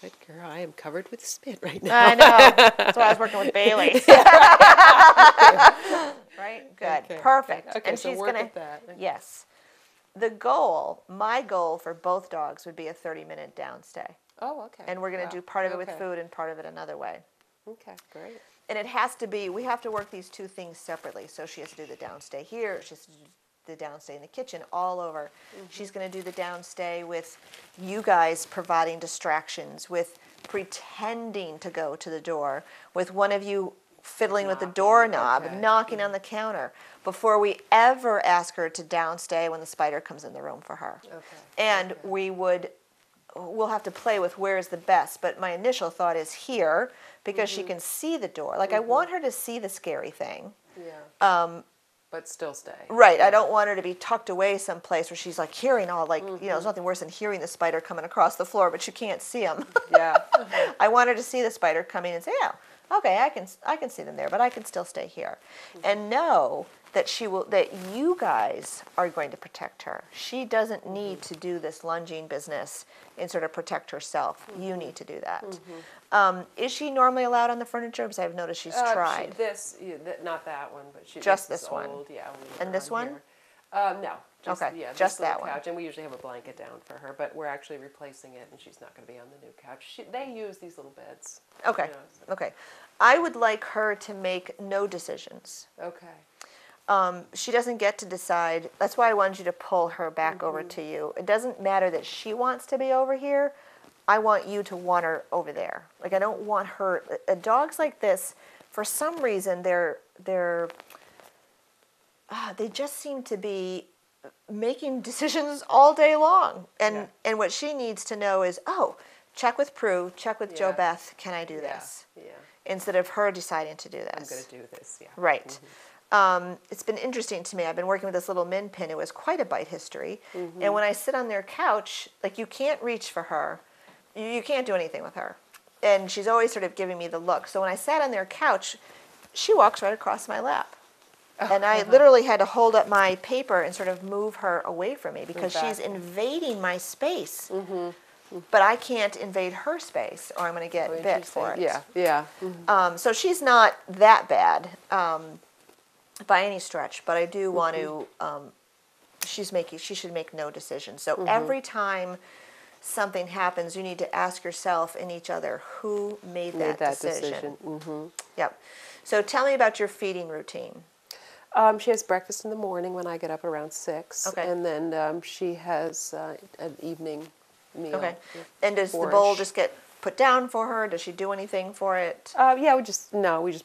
Good girl. I am covered with spit right now. I know. That's why I was working with Bailey. Right? Good. Okay. Perfect. Okay, And so she's work gonna. at that. Yes. The goal, my goal for both dogs would be a 30-minute downstay. Oh, okay. And we're going to do part of it with Okay. food and part of it another way. Okay, great. And it has to be, we have to work these two things separately. So she has to do the downstay here, she has to do the downstay in the kitchen, all over. She's going to do the downstay with you guys providing distractions, with pretending to go to the door, with one of you fiddling with the doorknob, okay. knocking on the counter, before we ever ask her to downstay when the spider comes in the room for her. Okay. And we'll have to play with where is the best, but my initial thought is here, because she can see the door. Like, I want her to see the scary thing. Yeah. But still stay. Right, I don't want her to be tucked away someplace where she's like hearing all, like, you know, there's nothing worse than hearing the spider coming across the floor, but you can't see him. Yeah. I want her to see the spider coming and say, oh, okay, I can see them there, but I can still stay here, and know that that you guys are going to protect her. She doesn't need to do this lunging business and sort of protect herself. You need to do that. Is she normally allowed on the furniture? Because I've noticed she's tried. Not that one, but just this one. Old, yeah. And this one? Here. No. Just, okay, yeah, just that couch, one. and we usually have a blanket down for her, but we're actually replacing it, and she's not going to be on the new couch. They use these little beds. Okay, so. Okay. I would like her to make no decisions. Okay. She doesn't get to decide. That's why I wanted you to pull her back over to you. It doesn't matter that she wants to be over here. I want you to want her over there. Like, I don't want her. Dogs like this, for some reason, they just seem to be making decisions all day long. And what she needs to know is, oh, check with Prue, check with Jo Beth, can I do this? Yeah. Instead of her deciding to do this. I'm going to do this, yeah. Right. It's been interesting to me. I've been working with this little min pin. It was quite a bite history. And when I sit on their couch, like, you can't reach for her. You can't do anything with her. And she's always sort of giving me the look. So when I sat on their couch, she walks right across my lap. And I literally had to hold up my paper and sort of move her away from me because she's invading my space. But I can't invade her space or I'm going to get bit for it. Yeah. So she's not that bad by any stretch, but I do want to, she should make no decision. So every time something happens, you need to ask yourself and each other, who made that decision? Yep. So tell me about your feeding routine. She has breakfast in the morning when I get up around 6. Okay. And then she has an evening meal. Okay. And does the bowl just get put down for her? Does she do anything for it? Yeah, we just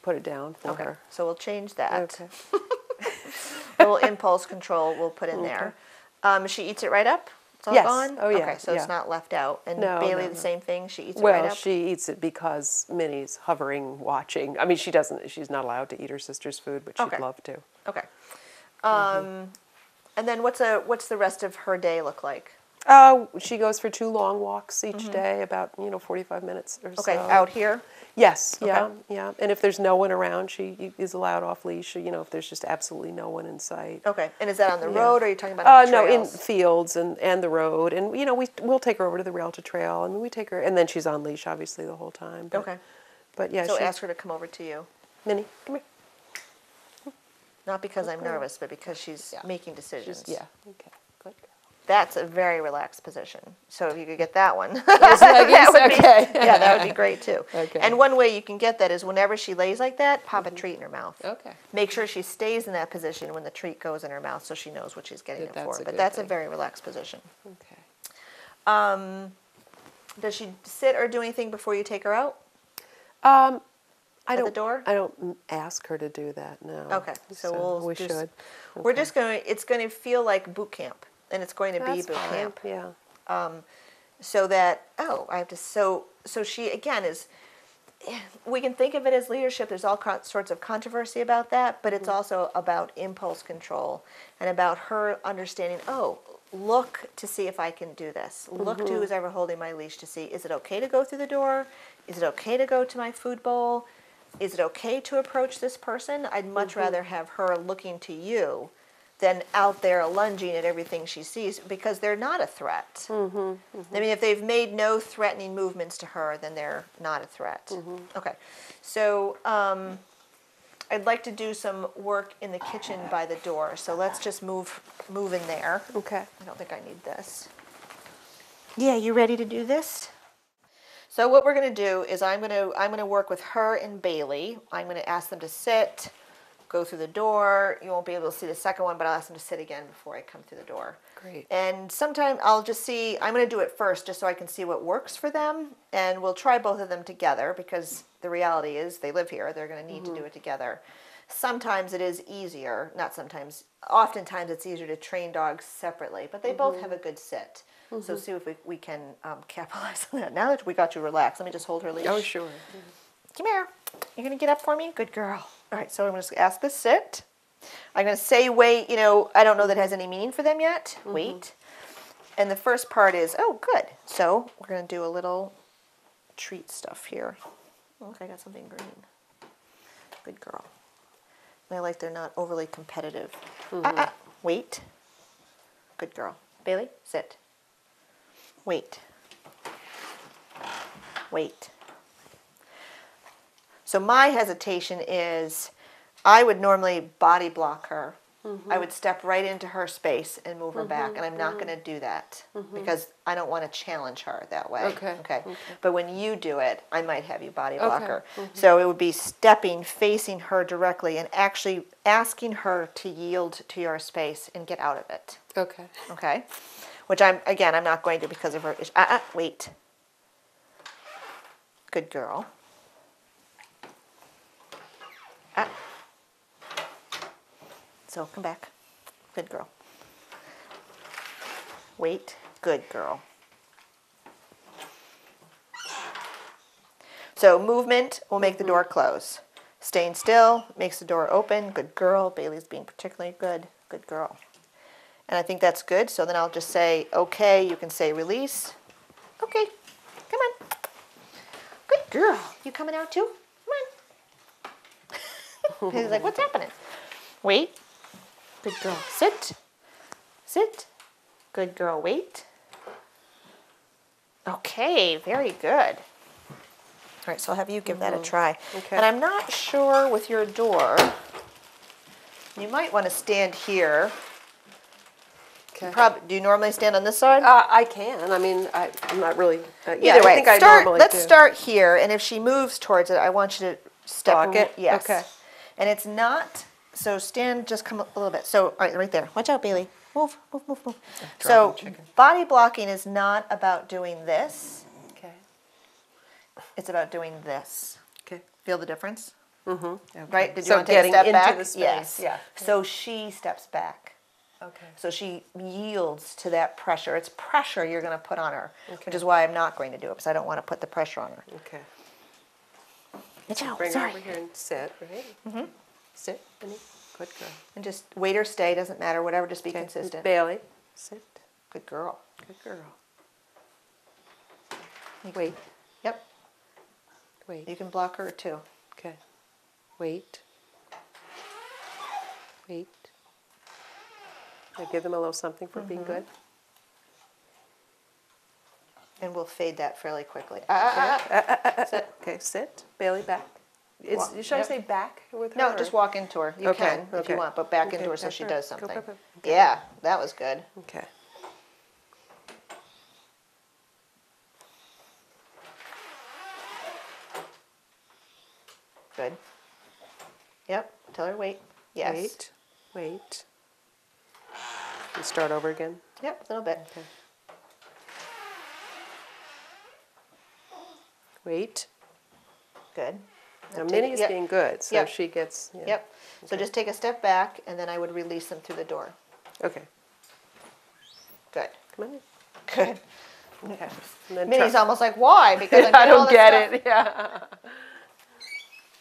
put it down for her. So we'll change that. Okay. A little impulse control we'll put in there. She eats it right up? It's all gone? Oh, yeah. Okay, so it's not left out. And Bailey, the same thing? She eats it well, right up? Well, she eats it because Minnie's hovering, watching. I mean, she's not allowed to eat her sister's food, but she'd love to. Okay. And then what's the rest of her day look like? She goes for 2 long walks each day, about 45 minutes or so. Okay, out here? Yes, yeah. And if there's no one around, she is allowed off leash. If there's just absolutely no one in sight. Okay, and is that on the road, or are you talking about on the trails? No, in fields and the road, and we'll take her over to the rail to trail. I mean, we take her, and then she's on leash obviously the whole time. But, okay. But yeah, so ask her to come over to you. Minnie, come here. Not because I'm nervous, but because she's making decisions. Okay, good. That's a very relaxed position. So if you could get that one, that would be great too. Okay. And one way you can get that is whenever she lays like that, pop a treat in her mouth. Okay. Make sure she stays in that position when the treat goes in her mouth so she knows what she's getting it for. But that's a very relaxed position. Okay. Does she sit or do anything before you take her out? At the door? I don't ask her to do that, no. Okay. So we should. We're just it's going to feel like boot camp. And it's going to be boot camp. Yeah. So that, I have to, so she, again, we can think of it as leadership. There's all sorts of controversy about that, but it's also about impulse control and about her understanding, look to see if I can do this. Look to who's ever holding my leash to see, is it okay to go through the door? Is it okay to go to my food bowl? Is it okay to approach this person? I'd much rather have her looking to you than out there lunging at everything she sees, because they're not a threat. I mean, if they've made no threatening movements to her, then they're not a threat. Okay, so I'd like to do some work in the kitchen by the door. So let's just move in there. Okay. I don't think I need this. Yeah, you ready to do this? So what we're going to do is I'm going to work with her and Bailey. I'm going to ask them to sit. Go through the door. You won't be able to see the second one, but I'll ask them to sit again before I come through the door. Great. And sometime I'll just see, I'm going to do it first just so I can see what works for them, and we'll try both of them together because the reality is they live here. They're going to need to do it together. Sometimes it is easier, not sometimes, oftentimes it's easier to train dogs separately, but they both have a good sit. So see if we can capitalize on that. Now that we got you relaxed, let me just hold her leash. Oh, sure. Come here. You're going to get up for me? Good girl. All right, so I'm going to ask this sit. I'm going to say wait. I don't know that has any meaning for them yet. Wait. And the first part is, oh, good. So we're going to do a little treat stuff here. Look, I got something green. Good girl. And I like they're not overly competitive. Wait. Good girl. Bailey, sit. Wait. Wait. So my hesitation is I would normally body block her. I would step right into her space and move her back, and I'm not going to do that because I don't want to challenge her that way. Okay. But when you do it, I might have you body block her. So it would be stepping, facing her directly, and actually asking her to yield to your space and get out of it. Okay. Okay? Which I'm not going to because of her issue. Wait. Good girl. So come back. Good girl. Wait. Good girl. So movement will make the door close. Staying still makes the door open. Good girl. Bailey's being particularly good. Good girl. And I think that's good. So then I'll just say, okay. You can say release. Okay. Come on. Good girl. You coming out too? Come on. He's like, what's happening? Wait. Good girl. Sit. Sit. Good girl. Wait. Okay. Very good. All right. So I'll have you give that a try. Okay. And I'm not sure with your door. You might want to stand here. Okay. Do you normally stand on this side? I can. I mean, I'm not really. Either way, let's do. start here. And if she moves towards it, I want you to step. Block it? Yes. Okay. And it's not. So stand, just come a little bit. So, all right, right there. Watch out, Bailey. Move, move, move, move. So, body blocking is not about doing this. Okay. It's about doing this. Okay. Feel the difference? Okay. Right? Did you So want to take a getting step into back? the space. Yes. Yeah. So she steps back. Okay. So she yields to that pressure. It's pressure you're going to put on her, Okay. which is why I'm not going to do it because I don't want to put the pressure on her. Okay. Sorry. Bring her over here and sit, right? Sit, Minnie. Good girl. And just wait or stay, doesn't matter, whatever, just be Okay. consistent. Bailey, sit. Good girl. Good girl. Wait. Yep. Wait. You can block her too. Okay. Wait. Wait. I give them a little something for being good. And we'll fade that fairly quickly. Sit. Okay, sit. Bailey, back. Should I say back with her? No, or? just walk into her. You can if you want, but back into her so she does something. Yeah, that was good. Okay. Good. Yep. Tell her wait. Yes. Wait. Wait. And start over again. Yep, a little bit. Okay. Wait. Good. Now Minnie is being good, so she gets. Yeah. Yep. So just take a step back, and then I would release them through the door. Okay. Good. Come on in. Good. Okay. And then Minnie's almost like, why? Because I'm I doing all don't this get stuff. it. Yeah.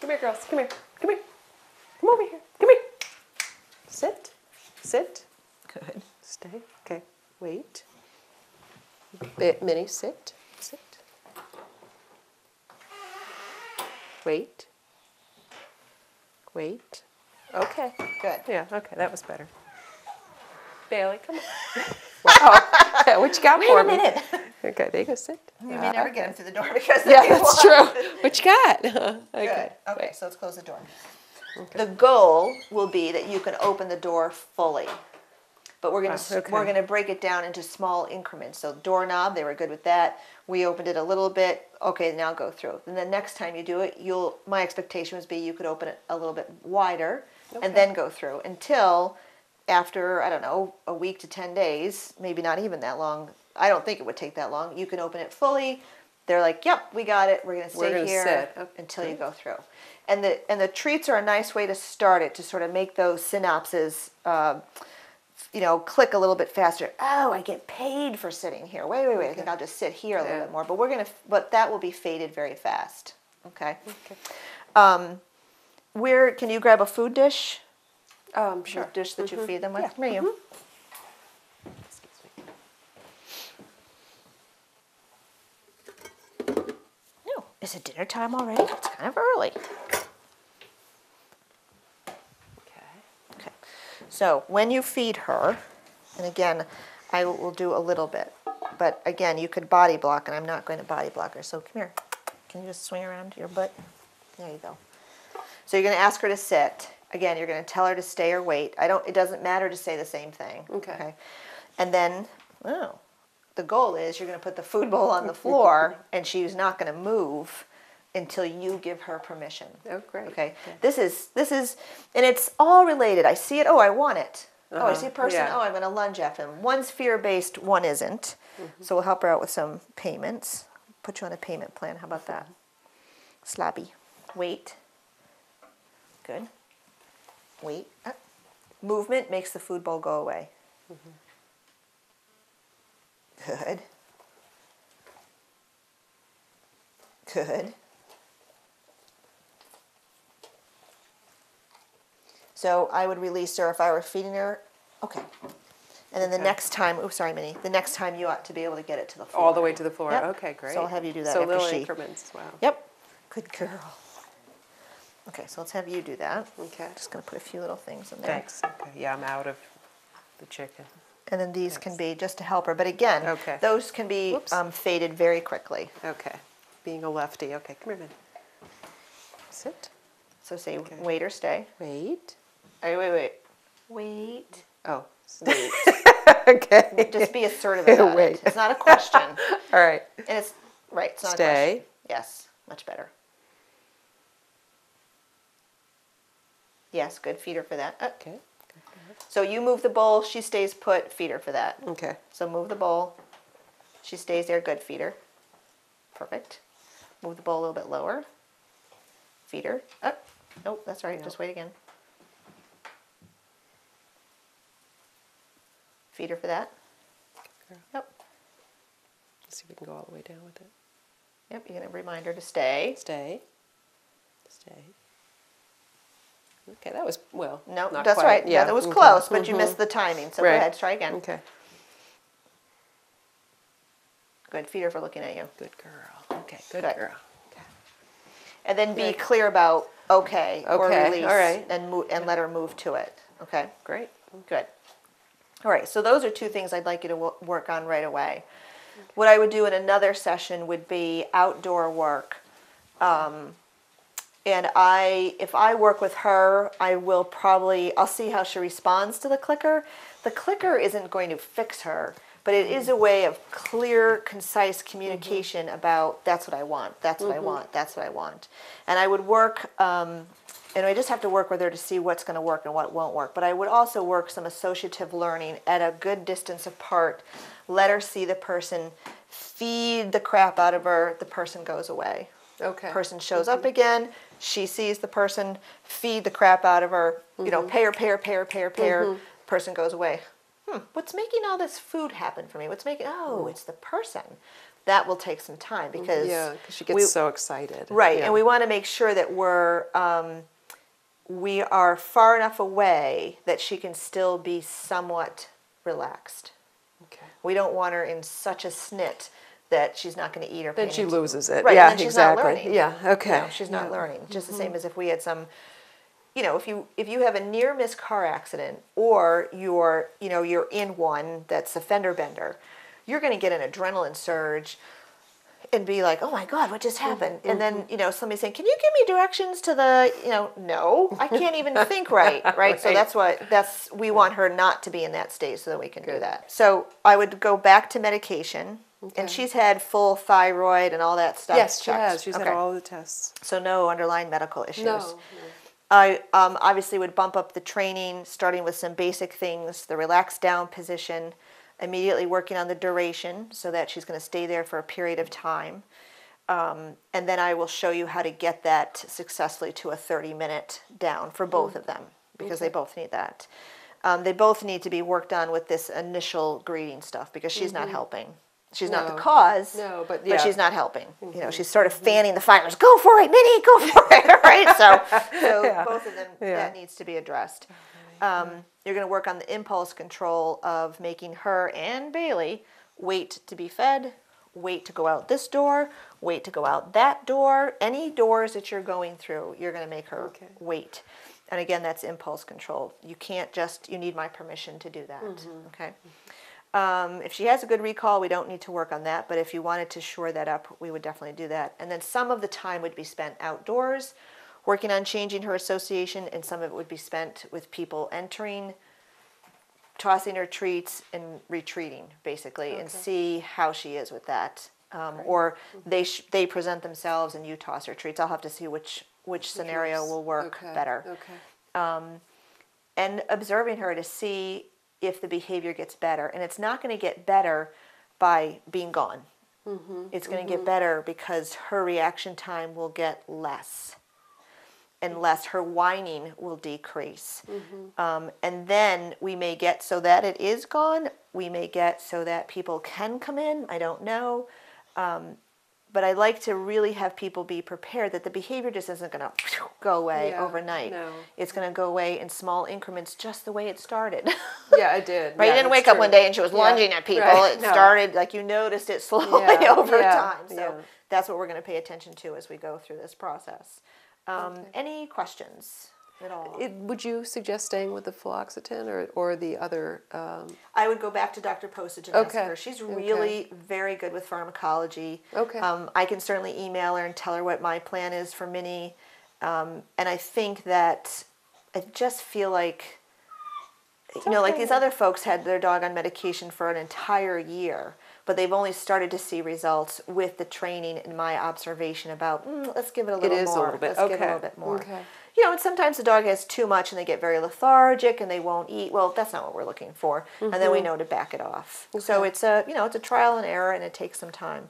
Come here, girls. Come here. Come here. Come over here. Come here. Sit. Sit. Good. Stay. Okay. Wait. Minnie, sit. Sit. Wait. Wait. Okay. Good. Yeah, okay, that was better. Bailey, come on. Wow. What you got for me? Wait a minute. Okay, there you go, sit. You may never get him through the door because Yeah, that's true. What you got? Okay. Good. Okay, Wait. so let's close the door. Okay. The goal will be that you can open the door fully. But we're going to break it down into small increments. So doorknob, they were good with that. We opened it a little bit. Okay, now go through. And the next time you do it, my expectation would be you could open it a little bit wider and then go through until after, I don't know, a week to 10 days, maybe not even that long. I don't think it would take that long. You can open it fully. They're like, yep, we got it. We're going to stay here until you go through. And the treats are a nice way to start it, to sort of make those synapses click a little bit faster. Oh, I get paid for sitting here. Wait. I think I'll just sit here a little bit more. But that will be faded very fast. Okay. Can you grab a food dish? Sure. A dish that you feed them with? Yeah. Come here, you. Excuse me. No. Is it dinner time already? It's kind of early. Okay. So when you feed her, and again, I will do a little bit, but again, you could body block, and I'm not going to body block her. So come here. Can you just swing around your butt? There you go. So you're going to ask her to sit. Again, you're going to tell her to stay or wait. It doesn't matter to say the same thing. Okay. And then, the goal is you're going to put the food bowl on the floor, and she's not going to move until you give her permission. Oh, great. Okay. This is, and it's all related. I see it. Oh, I want it. Oh, I see a person. Yeah. Oh, I'm going to lunge at them. One's fear-based, one isn't. So we'll help her out with some payments. Put you on a payment plan. How about that? Slappy. Wait. Good. Wait. Movement makes the food bowl go away. Good. Good. So I would release her if I were feeding her. Okay. And then the next time, oh, sorry, Minnie. The next time you ought to be able to get it to the floor. All the way to the floor. Yep. Okay, great. So I'll have you do that So after little she. increments. Wow. Yep. Good girl. Okay, so let's have you do that. Okay. Just going to put a few little things in there. Thanks. Okay. Yeah, I'm out of the chicken. And then these can be just to help her. But again, those can be faded very quickly. Okay. Being a lefty. Okay, come here, man. Sit. So say wait or stay. Wait. Wait. Wait. Oh. Wait. Okay. Just be assertive about it. It's not a question. All right. And it's right. It's not Stay. a question. Yes. Much better. Yes. Good. Feed her for that. Okay. So you move the bowl. She stays put. Feed her for that. Okay. So move the bowl. She stays there. Good. Feed her. Perfect. Move the bowl a little bit lower. Feed her. Up. Nope. That's right. Just wait again. Feed her for that. Yep. Let's see if we can go all the way down with it. Yep. You're going to remind her to stay. Stay. Stay. Okay, that was, well, no, not that's quite. right. Yeah, that was close, but you missed the timing. So right. Go ahead, try again. Okay. Good. Feed her for looking at you. Good girl. Okay, good girl. Okay. And then be clear about or release, all right. and let her move to it. Okay. Great. Good. All right. So those are two things I'd like you to work on right away. Okay. What I would do in another session would be outdoor work. And if I work with her, I'll see how she responds to the clicker. The clicker isn't going to fix her, but it is a way of clear, concise communication about that's what I want, that's what I want, that's what I want. And I would work, and I just have to work with her to see what's going to work and what won't work. But I would also work some associative learning at a good distance apart. Let her see the person, feed the crap out of her, the person goes away. Okay. Person shows up again. She sees the person, feed the crap out of her. You know, pay her. Person goes away. What's making all this food happen for me? What's making? Oh, it's the person. That will take some time because she gets so excited. Right, and we want to make sure that we are far enough away that she can still be somewhat relaxed. Okay. We don't want her in such a snit that she's not going to eat or then she loses it. Right, yeah, and then she's exactly. not learning. Yeah, okay. She's not learning. Just the same as if we had some, if you have a near miss car accident or you're in one that's a fender bender, you're going to get an adrenaline surge and be like, oh my God, what just happened? And then, somebody's saying, can you give me directions to the, no, I can't even think right. So we want her not to be in that state so that we can do that. So I would go back to medication. Okay. And she's had full thyroid and all that stuff. Yes, she checked. has. She's had all the tests. So no underlying medical issues. No. I obviously would bump up the training, starting with some basic things, the relaxed down position, immediately working on the duration so that she's going to stay there for a period of time. And then I will show you how to get that successfully to a 30-minute down for both of them because they both need that. They both need to be worked on with this initial greeting stuff because she's not helping. She's not the cause, but she's not helping. She's sort of fanning the fires. Go for it, Minnie, go for it, right? So both of them, that needs to be addressed. You're going to work on the impulse control of making her and Bailey wait to be fed, wait to go out this door, wait to go out that door. Any doors that you're going through, you're going to make her wait. And again, that's impulse control. You can't just, you need my permission to do that, okay? If she has a good recall, we don't need to work on that, but if you wanted to shore that up, we would definitely do that. And then some of the time would be spent outdoors, working on changing her association, and some of it would be spent with people entering, tossing her treats, and retreating, basically, and see how she is with that. Or they present themselves and you toss her treats. I'll have to see which scenario will work better. And observing her to see if the behavior gets better. And it's not going to get better by being gone. It's going to get better because her reaction time will get less. And less, her whining will decrease. And then we may get so that it is gone. We may get so that people can come in. I don't know. But I like to really have people be prepared that the behavior just isn't going to go away overnight. No. It's going to go away in small increments, just the way it started. Yeah, I did. Right? You didn't wake up one day and she was lunging at people. It started, like, you noticed it slowly over time. So that's what we're going to pay attention to as we go through this process. Any questions at all? Would you suggest staying with the fluoxetine or the other? I would go back to Dr. Postage and ask her. She's really very good with pharmacology. I can certainly email her and tell her what my plan is for Minnie. And I think that I just feel like, you know, like these other folks had their dog on medication for an entire year, but they've only started to see results with the training and my observation about, let's give it a little more. It is a little bit. Let's give it a little bit more. You know, and sometimes the dog has too much and they get very lethargic and they won't eat. Well, that's not what we're looking for. And then we know to back it off. So it's a, you know, it's a trial and error, and it takes some time.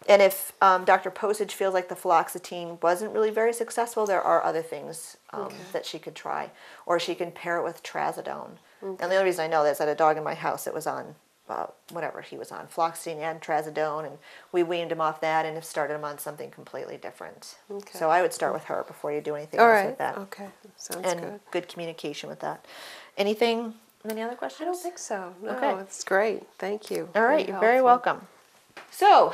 And if Dr. Postage feels like the fluoxetine wasn't really very successful, there are other things that she could try. Or she can pair it with trazodone. And the only reason I know that is I had a dog in my house that was on whatever he was on, fluoxetine and trazodone, and we weaned him off that and have started him on something completely different. So I would start with her before you do anything else with that. Sounds and good. Good communication with that. Anything? Any other questions? I don't think so. No, it's great. Thank you. All right, you're very welcome. So,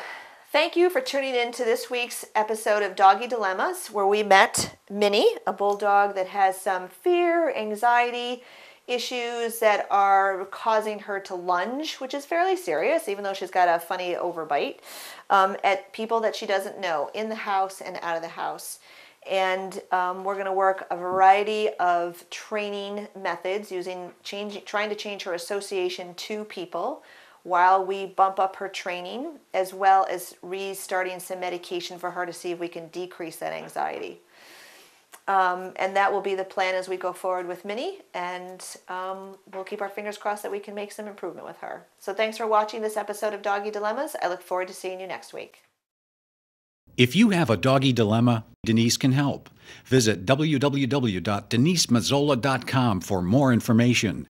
thank you for tuning in to this week's episode of Doggy Dilemmas, where we met Minnie, a bulldog that has some fear, anxiety, issues that are causing her to lunge, which is fairly serious, even though she's got a funny overbite, at people that she doesn't know, in the house and out of the house. And we're going to work a variety of training methods trying to change her association to people while we bump up her training, as well as restarting some medication for her to see if we can decrease that anxiety. And that will be the plan as we go forward with Minnie, and we'll keep our fingers crossed that we can make some improvement with her. So thanks for watching this episode of Doggy Dilemmas. I look forward to seeing you next week. If you have a doggy dilemma, Denise can help. Visit www.denisemazzola.com for more information.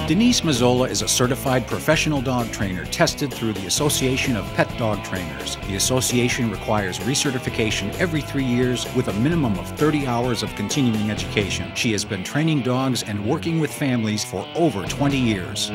Denise Mazzola is a certified professional dog trainer tested through the Association of Pet Dog Trainers. The association requires recertification every 3 years with a minimum of 30 hours of continuing education. She has been training dogs and working with families for over 20 years.